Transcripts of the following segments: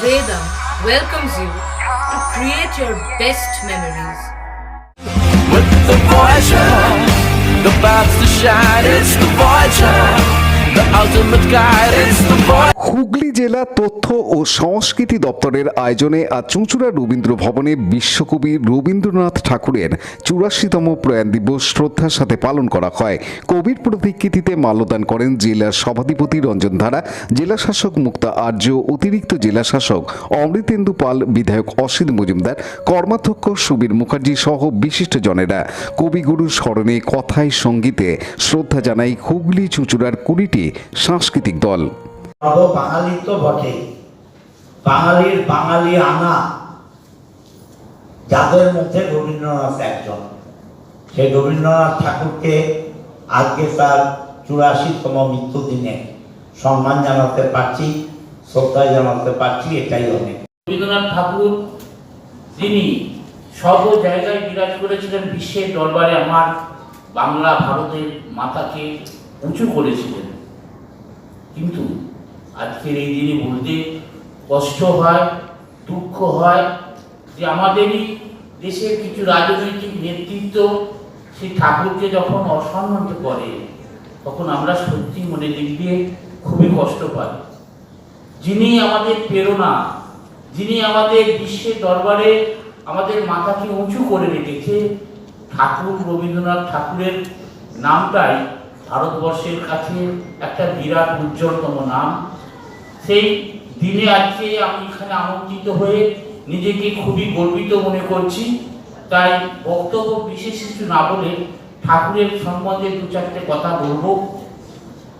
Vedam welcomes you to create your best memories. With the Voyager, the paths to shine, it's the Voyager, the ultimate guide, it's the Voyager. Hooghly জেলা তথ্য ও সংস্কৃতি দপ্তরের আয়োজনে আজ চুঁচুড়া রবীন্দ্র ভবনে বিশ্বকবি রবীন্দ্রনাথ ঠাকুরের ৮৪তম প্রয়াণ দিবস শ্রদ্ধার সাথে পালন করা হয়। কবির প্রতিকৃতিতে মাল্যদান করেন জেলার সভাধিপতি রঞ্জন ধারা, জেলা শাসক মুক্তা আর্য, অতিরিক্ত জেলা শাসক অমৃতেন্দু পাল, বিধায়ক অসিত মজুমদার, কর্মাধ্যক্ষ সুবীর মুখার্জি সহ বিশিষ্টজনেরা। কবিগুরুর স্মরণে কথায় সঙ্গীতে শ্রদ্ধা জানায় হুগলি চুঁচুড়ার ২০টি সাংস্কৃতিক দল। বাঙালি তো বটে, বাঙালির বাঙালি আনা যাদের মধ্যে রবীন্দ্রনাথ একজন। সেই রবীন্দ্রনাথ ঠাকুরকে আজকে তার ৮৪তম মৃত্যুদিনে সম্মান জানাতে পারছি, শ্রদ্ধা জানাতে পারছি, এটাই অনেক। রবীন্দ্রনাথ ঠাকুর তিনি সর্ব জায়গায় বিরাজ করেছিলেন, বিশ্বের দরবারে আমার বাংলা ভারতের মাথাকে উঁচু করেছিলেন। কিন্তু আজকের এই দিনে বলতে কষ্ট হয়, দুঃখ হয় যে আমাদেরই দেশের কিছু রাজনৈতিক নেতৃত্ব সেই ঠাকুরকে যখন অসম্মান করে তখন আমরা সত্যি মনে দিক দিয়ে খুবই কষ্ট পাই। যিনি আমাদের প্রেরণা, যিনি আমাদের বিশ্বের দরবারে আমাদের মাথাকে উঁচু করে রেখেছে, ঠাকুর রবীন্দ্রনাথ ঠাকুরের নামটাই ভারতবর্ষের কাছে একটা বিরাট উজ্জ্বলতম নাম। সেই দিনে আজকে আমি এখানে আমন্ত্রিত হয়ে নিজেকে খুবই গর্বিত মনে করছি। তাই বক্তব্য বিশেষ কিছু না বলে ঠাকুরের সম্বন্ধে দু চারটে কথা বলবো।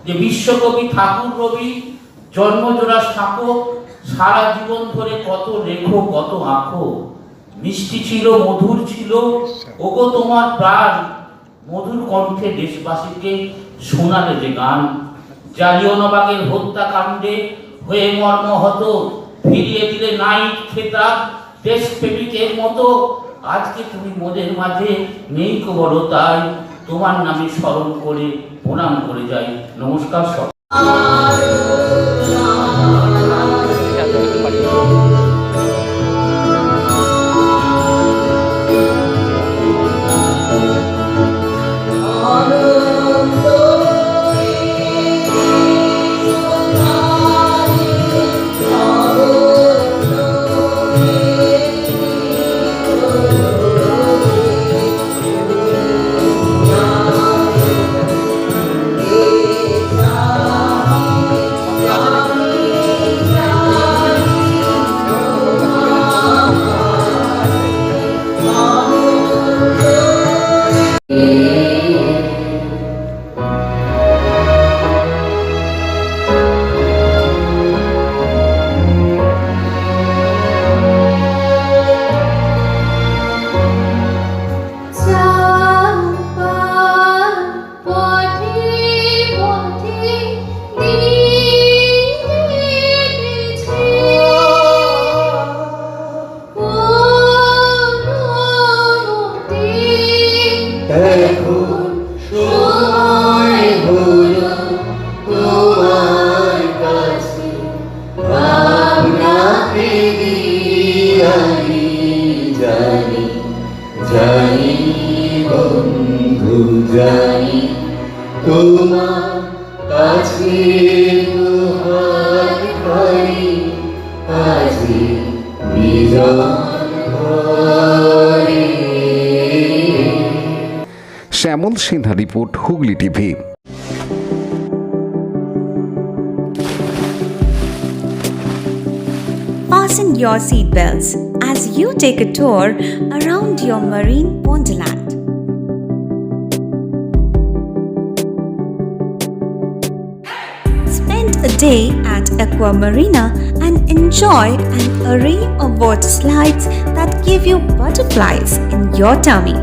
যে বিশ্বকবি ঠাকুর রবি জন্মজোড়া সাঁকো, সারা জীবন ধরে কত লেখো কত আঁকো, মিষ্টি ছিল মধুর ছিল ওগো তোমার প্রাণ, মধুর কণ্ঠে দেশবাসীকে শোনালে যে গান। জালিয়ানবাগের হত্যাকাণ্ডে হয়ে মর্মাহত, ফিরিয়ে দিলে নাইট খেতাব দেশপ্রেমিকের মতো। আজকে তুমি মোদের মাঝে নেই কো বলো, তাই তোমার নামে স্মরণ করে প্রণাম করে যাই। নমস্কার সব। জানি বন্ধু জানি তোমার কাছে দুহাত খানি আজি বিজন ঘরে। Shyamal Sinha report, Hooghly TV. Fasten your seatbelts as you take a tour around your marine wonderland. Spend a day at Aqua Marina and enjoy an array of water slides that give you butterflies in your tummy.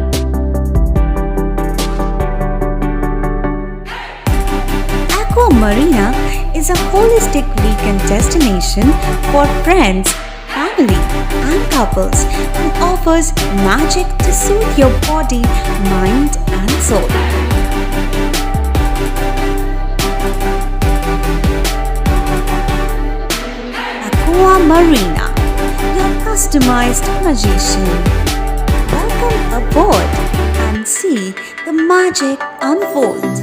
Aqua Marina is a holistic weekend destination for friends, family, and couples and offers magic to soothe your body, mind, and soul. Aqua Aqua Marina, your customized magician. Welcome aboard and see the magic unfold.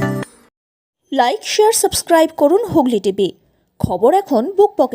Like share subscribe করুন Hooghly TV. খবর এখন বুক pocket.